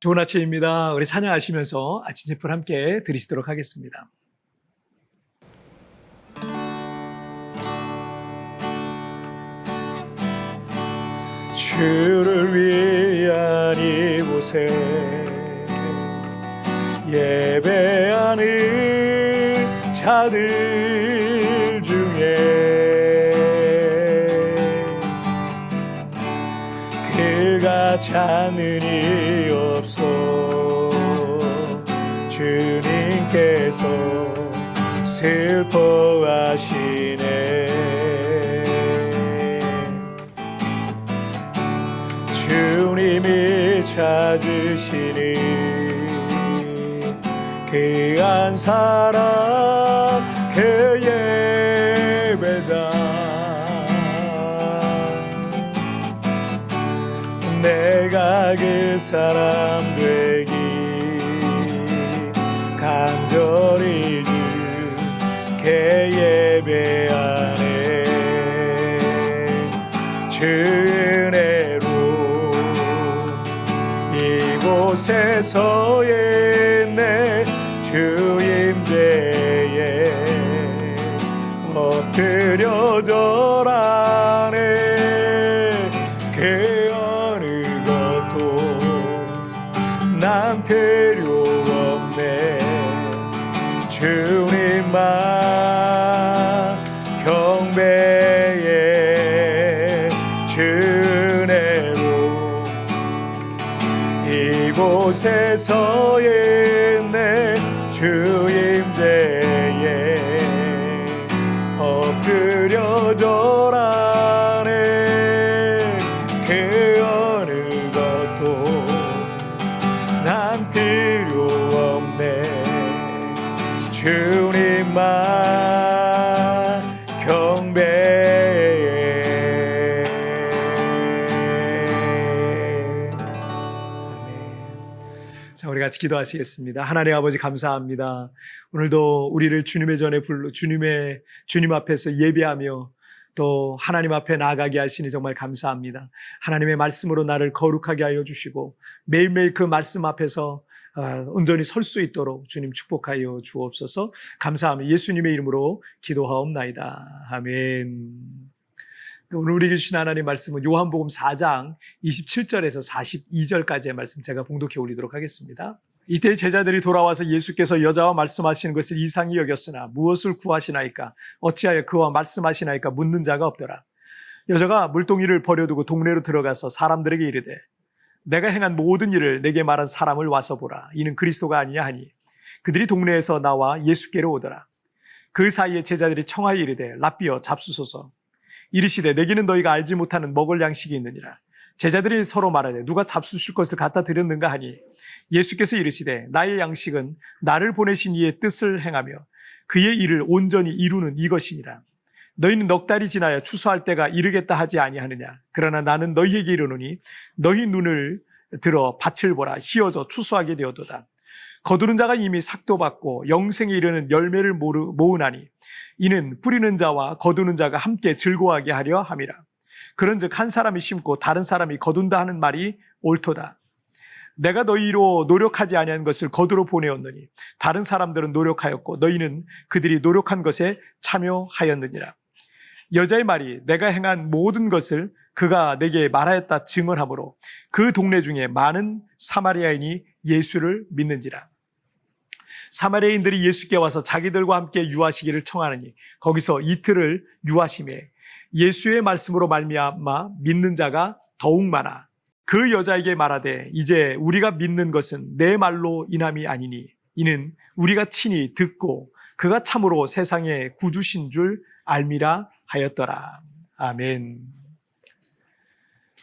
좋은 아침입니다. 우리 찬양하시면서 아침 제풀 함께 드리시도록 하겠습니다. 주를 위한 이곳에 예배하는 자들 중에 그가 찾는 이 없어 주님께서 슬퍼하시네. 주님이 찾으시니 그 한 사람 그 예배자 내가 그 사람 되기 간절히 주께 예배하네. 주 은혜로 이곳에서의 내 주임제에 엎드려 절하네. 그 어느 것도 난 필요 없네. 주님만 경배해. 주 은혜로 이곳에서의 내 주임제에 엎드려 절하네. 그 어느 것도 난 필요 없네. 주님만 경배해. 자, 우리 같이 기도하시겠습니다. 하나님 아버지 감사합니다. 오늘도 우리를 주님의 전에 주님 앞에서 예배하며 또 하나님 앞에 나아가게 하시니 정말 감사합니다. 하나님의 말씀으로 나를 거룩하게 하여 주시고 매일매일 그 말씀 앞에서 온전히 설 수 있도록 주님 축복하여 주옵소서. 감사하며 예수님의 이름으로 기도하옵나이다. 아멘. 오늘 우리에게 주신 하나님 말씀은 요한복음 4장 27절에서 42절까지의 말씀 제가 봉독해 올리도록 하겠습니다. 이때 제자들이 돌아와서 예수께서 여자와 말씀하시는 것을 이상히 여겼으나 무엇을 구하시나이까 어찌하여 그와 말씀하시나이까 묻는 자가 없더라. 여자가 물동이를 버려두고 동네로 들어가서 사람들에게 이르되 내가 행한 모든 일을 내게 말한 사람을 와서 보라. 이는 그리스도가 아니냐 하니 그들이 동네에서 나와 예수께로 오더라. 그 사이에 제자들이 청하여 이르되 랍비여 잡수소서. 이르시되 내게는 너희가 알지 못하는 먹을 양식이 있느니라. 제자들이 서로 말하되 누가 잡수실 것을 갖다 드렸는가 하니 예수께서 이르시되 나의 양식은 나를 보내신 이의 뜻을 행하며 그의 일을 온전히 이루는 이것이니라. 너희는 넉 달이 지나야 추수할 때가 이르겠다 하지 아니하느냐. 그러나 나는 너희에게 이르노니 너희 눈을 들어 밭을 보라. 희어져 추수하게 되었도다. 거두는 자가 이미 삭도 받고 영생에 이르는 열매를 모으나니 이는 뿌리는 자와 거두는 자가 함께 즐거워하게 하려 함이라. 그런즉 한 사람이 심고 다른 사람이 거둔다 하는 말이 옳도다. 내가 너희로 노력하지 아니한 것을 거두러 보내었느니 다른 사람들은 노력하였고 너희는 그들이 노력한 것에 참여하였느니라. 여자의 말이 내가 행한 모든 것을 그가 내게 말하였다 증언하므로 그 동네 중에 많은 사마리아인이 예수를 믿는지라. 사마리아인들이 예수께 와서 자기들과 함께 유하시기를 청하느니 거기서 이틀을 유하시매 예수의 말씀으로 말미암아 믿는 자가 더욱 많아. 그 여자에게 말하되 이제 우리가 믿는 것은 내 말로 인함이 아니니 이는 우리가 친히 듣고 그가 참으로 세상의 구주신 줄 알미라 하였더라. 아멘.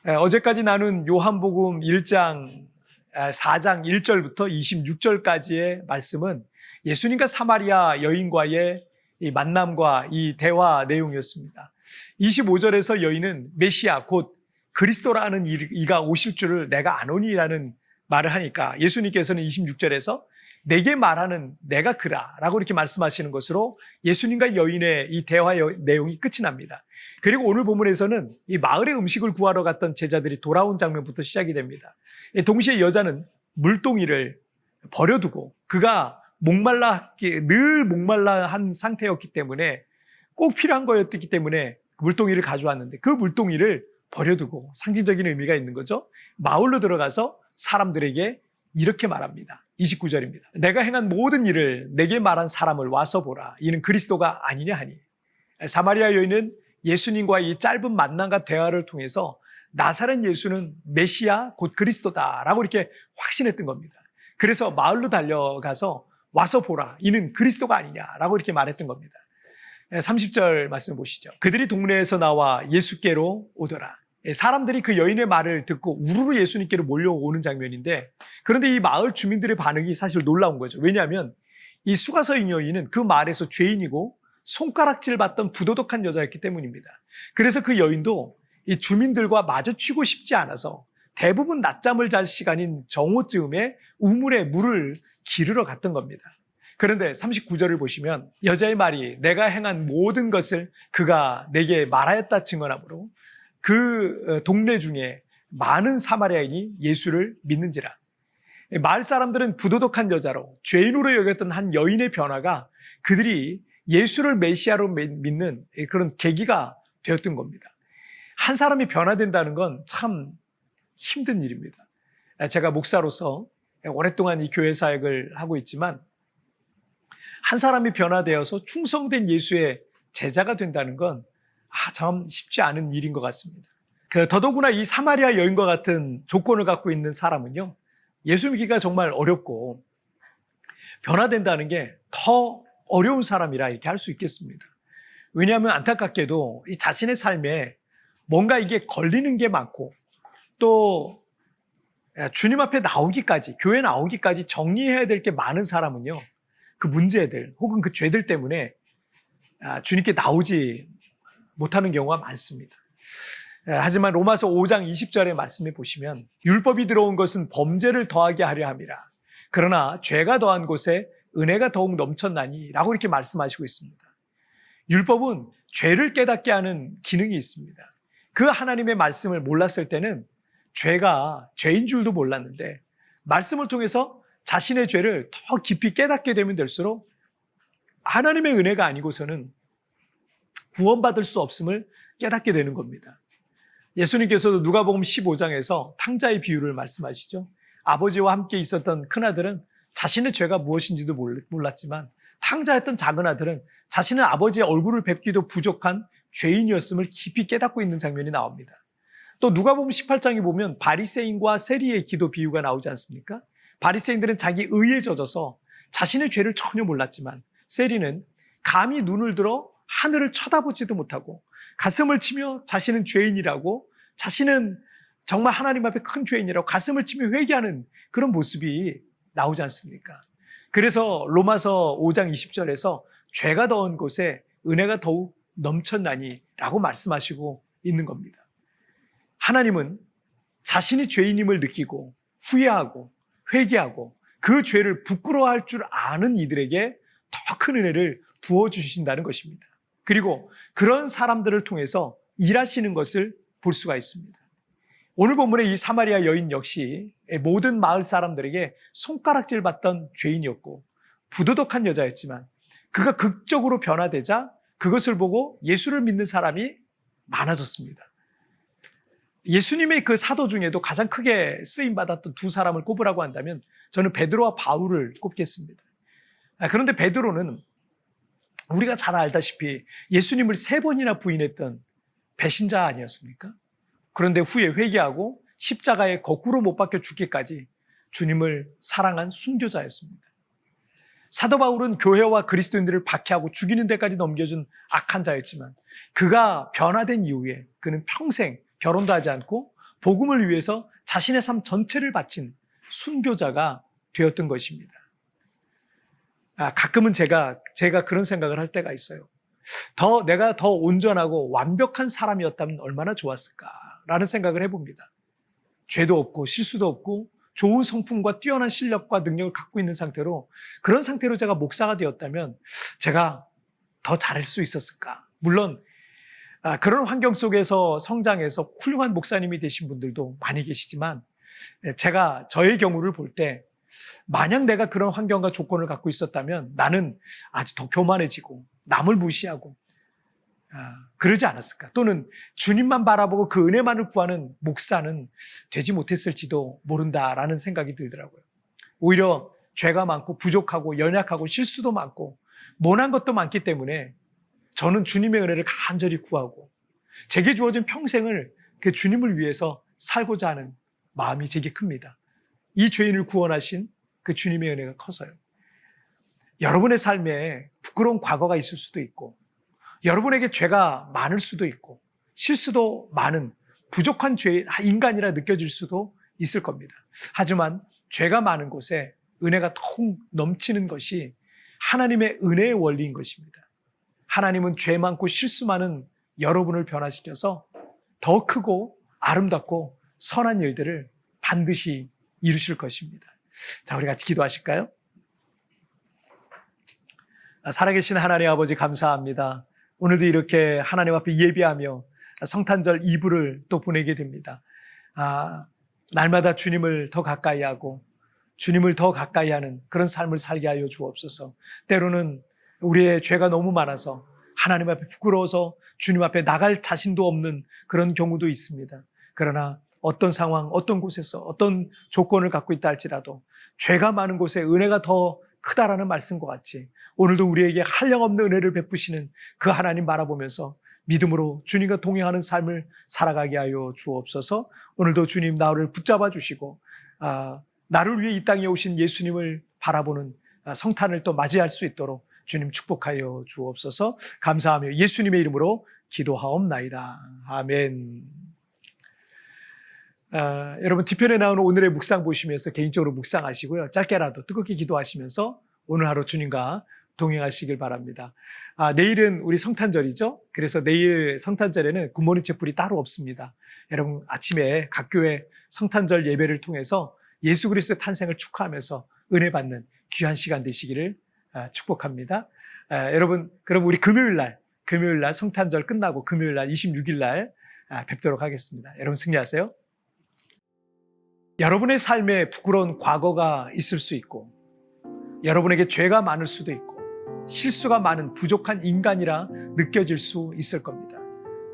어제까지 나눈 요한복음 1장 4장 1절부터 26절까지의 말씀은 예수님과 사마리아 여인과의 이 만남과 이 대화 내용이었습니다. 25절에서 여인은 메시아 곧 그리스도라는 이가 오실 줄을 내가 아노니라는 말을 하니까 예수님께서는 26절에서 내게 말하는 내가 그라 라고 이렇게 말씀하시는 것으로 예수님과 여인의 이 대화 내용이 끝이 납니다. 그리고 오늘 본문에서는 이 마을에 음식을 구하러 갔던 제자들이 돌아온 장면부터 시작이 됩니다. 동시에 여자는 물동이를 버려두고 그가 늘 목말라 한 상태였기 때문에 꼭 필요한 거였기 때문에 물동이를 가져왔는데 그 물동이를 버려두고 상징적인 의미가 있는 거죠. 마을로 들어가서 사람들에게 이렇게 말합니다. 29절입니다. 내가 행한 모든 일을 내게 말한 사람을 와서 보라. 이는 그리스도가 아니냐 하니. 사마리아 여인은 예수님과 이 짧은 만남과 대화를 통해서 나사렛 예수는 메시아 곧 그리스도다라고 이렇게 확신했던 겁니다. 그래서 마을로 달려가서 와서 보라. 이는 그리스도가 아니냐라고 이렇게 말했던 겁니다. 30절 말씀 보시죠. 그들이 동네에서 나와 예수께로 오더라. 사람들이 그 여인의 말을 듣고 우르르 예수님께로 몰려오는 장면인데, 그런데 이 마을 주민들의 반응이 사실 놀라운 거죠. 왜냐하면 이 수가서인 여인은 그 마을에서 죄인이고 손가락질 받던 부도덕한 여자였기 때문입니다. 그래서 그 여인도 이 주민들과 마주치고 싶지 않아서 대부분 낮잠을 잘 시간인 정오쯤에 우물에 물을 기르러 갔던 겁니다. 그런데 39절을 보시면 여자의 말이 내가 행한 모든 것을 그가 내게 말하였다 증언하므로 그 동네 중에 많은 사마리아인이 예수를 믿는지라. 마을 사람들은 부도덕한 여자로 죄인으로 여겼던 한 여인의 변화가 그들이 예수를 메시아로 믿는 그런 계기가 되었던 겁니다. 한 사람이 변화된다는 건 참 힘든 일입니다. 제가 목사로서 오랫동안 이 교회 사역을 하고 있지만 한 사람이 변화되어서 충성된 예수의 제자가 된다는 건 참 쉽지 않은 일인 것 같습니다. 더더구나 이 사마리아 여인과 같은 조건을 갖고 있는 사람은요, 예수 믿기가 정말 어렵고 변화된다는 게 더 어려운 사람이라 이렇게 할 수 있겠습니다. 왜냐하면 안타깝게도 이 자신의 삶에 뭔가 이게 걸리는 게 많고 또 주님 앞에 나오기까지, 교회 나오기까지 정리해야 될 게 많은 사람은요, 그 문제들 혹은 그 죄들 때문에 주님께 나오지 못하는 경우가 많습니다. 하지만 로마서 5장 20절의 말씀에 보시면 율법이 들어온 것은 범죄를 더하게 하려 함이라. 그러나 죄가 더한 곳에 은혜가 더욱 넘쳤나니 라고 이렇게 말씀하시고 있습니다. 율법은 죄를 깨닫게 하는 기능이 있습니다. 그 하나님의 말씀을 몰랐을 때는 죄가 죄인 줄도 몰랐는데 말씀을 통해서 자신의 죄를 더 깊이 깨닫게 되면 될수록 하나님의 은혜가 아니고서는 구원받을 수 없음을 깨닫게 되는 겁니다. 예수님께서도 누가복음 15장에서 탕자의 비유를 말씀하시죠. 아버지와 함께 있었던 큰아들은 자신의 죄가 무엇인지도 몰랐지만 탕자였던 작은 아들은 자신의 아버지의 얼굴을 뵙기도 부족한 죄인이었음을 깊이 깨닫고 있는 장면이 나옵니다. 또 누가복음 18장에 보면 바리새인과 세리의 기도 비유가 나오지 않습니까? 바리새인들은 자기 의에 젖어서 자신의 죄를 전혀 몰랐지만 세리는 감히 눈을 들어 하늘을 쳐다보지도 못하고 가슴을 치며 자신은 죄인이라고, 자신은 정말 하나님 앞에 큰 죄인이라고 가슴을 치며 회개하는 그런 모습이 나오지 않습니까? 그래서 로마서 5장 20절에서 죄가 더한 곳에 은혜가 더욱 넘쳤나니 라고 말씀하시고 있는 겁니다. 하나님은 자신이 죄인임을 느끼고 후회하고 회개하고 그 죄를 부끄러워할 줄 아는 이들에게 더 큰 은혜를 부어주신다는 것입니다. 그리고 그런 사람들을 통해서 일하시는 것을 볼 수가 있습니다. 오늘 본문의 이 사마리아 여인 역시 모든 마을 사람들에게 손가락질 받던 죄인이었고 부도덕한 여자였지만 그가 극적으로 변화되자 그것을 보고 예수를 믿는 사람이 많아졌습니다. 예수님의 그 사도 중에도 가장 크게 쓰임받았던 두 사람을 꼽으라고 한다면 저는 베드로와 바울을 꼽겠습니다. 그런데 베드로는 우리가 잘 알다시피 예수님을 3번이나 부인했던 배신자 아니었습니까? 그런데 후에 회개하고 십자가에 거꾸로 못 박혀 죽기까지 주님을 사랑한 순교자였습니다. 사도 바울은 교회와 그리스도인들을 박해하고 죽이는 데까지 넘겨준 악한 자였지만 그가 변화된 이후에 그는 평생 결혼도 하지 않고 복음을 위해서 자신의 삶 전체를 바친 순교자가 되었던 것입니다. 가끔은 제가 그런 생각을 할 때가 있어요. 내가 더 온전하고 완벽한 사람이었다면 얼마나 좋았을까라는 생각을 해봅니다. 죄도 없고 실수도 없고 좋은 성품과 뛰어난 실력과 능력을 갖고 있는 상태로, 그런 상태로 제가 목사가 되었다면 제가 더 잘할 수 있었을까? 물론 그런 환경 속에서 성장해서 훌륭한 목사님이 되신 분들도 많이 계시지만 제가 저의 경우를 볼 때 만약 내가 그런 환경과 조건을 갖고 있었다면 나는 아주 더 교만해지고 남을 무시하고 그러지 않았을까? 또는 주님만 바라보고 그 은혜만을 구하는 목사는 되지 못했을지도 모른다라는 생각이 들더라고요. 오히려 죄가 많고 부족하고 연약하고 실수도 많고 모난 것도 많기 때문에 저는 주님의 은혜를 간절히 구하고 제게 주어진 평생을 그 주님을 위해서 살고자 하는 마음이 제게 큽니다. 이 죄인을 구원하신 그 주님의 은혜가 커서요. 여러분의 삶에 부끄러운 과거가 있을 수도 있고 여러분에게 죄가 많을 수도 있고 실수도 많은 부족한 인간이라 느껴질 수도 있을 겁니다. 하지만 죄가 많은 곳에 은혜가 통 넘치는 것이 하나님의 은혜의 원리인 것입니다. 하나님은 죄 많고 실수 많은 여러분을 변화시켜서 더 크고 아름답고 선한 일들을 반드시 이루실 것입니다. 자, 우리 같이 기도하실까요? 살아계신 하나님 아버지 감사합니다. 오늘도 이렇게 하나님 앞에 예배하며 성탄절 2부를 또 보내게 됩니다. 날마다 주님을 더 가까이 하고 주님을 더 가까이 하는 그런 삶을 살게 하여 주옵소서. 때로는 우리의 죄가 너무 많아서 하나님 앞에 부끄러워서 주님 앞에 나갈 자신도 없는 그런 경우도 있습니다. 그러나 어떤 상황, 어떤 곳에서 어떤 조건을 갖고 있다 할지라도 죄가 많은 곳에 은혜가 더 크다라는 말씀과 같이 오늘도 우리에게 한량없는 은혜를 베푸시는 그 하나님 바라보면서 믿음으로 주님과 동행하는 삶을 살아가게 하여 주옵소서. 오늘도 주님 나를 붙잡아 주시고 나를 위해 이 땅에 오신 예수님을 바라보는 성탄을 또 맞이할 수 있도록 주님 축복하여 주옵소서. 감사하며 예수님의 이름으로 기도하옵나이다. 아멘. 여러분 뒤편에 나오는 오늘의 묵상 보시면서 개인적으로 묵상하시고요. 짧게라도 뜨겁게 기도하시면서 오늘 하루 주님과 동행하시길 바랍니다. 내일은 우리 성탄절이죠. 그래서 내일 성탄절에는 굿모닝 채플이 따로 없습니다. 여러분 아침에 각 교회 성탄절 예배를 통해서 예수 그리스도의 탄생을 축하하면서 은혜 받는 귀한 시간 되시기를 축복합니다. 여러분 그럼 우리 금요일 날 성탄절 끝나고 금요일 날 26일 날 뵙도록 하겠습니다. 여러분 승리하세요. 여러분의 삶에 부끄러운 과거가 있을 수 있고 여러분에게 죄가 많을 수도 있고 실수가 많은 부족한 인간이라 느껴질 수 있을 겁니다.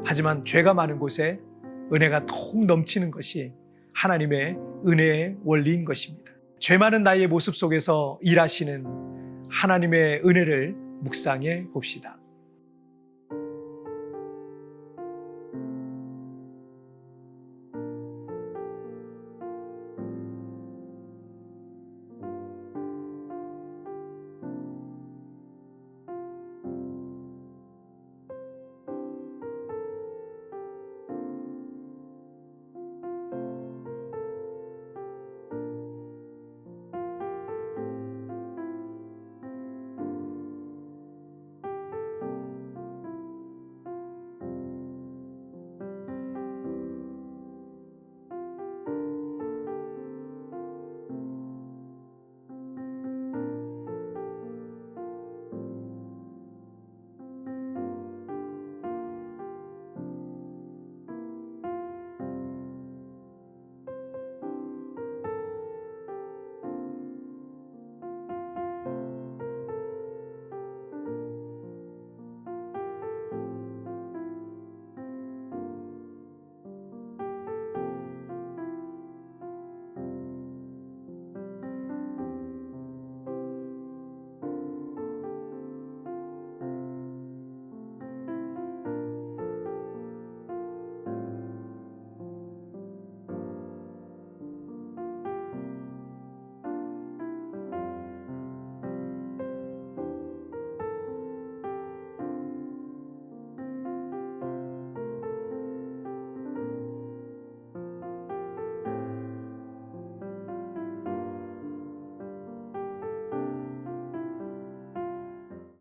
하지만 죄가 많은 곳에 은혜가 통 넘치는 것이 하나님의 은혜의 원리인 것입니다. 죄 많은 나의 모습 속에서 일하시는 하나님의 은혜를 묵상해 봅시다.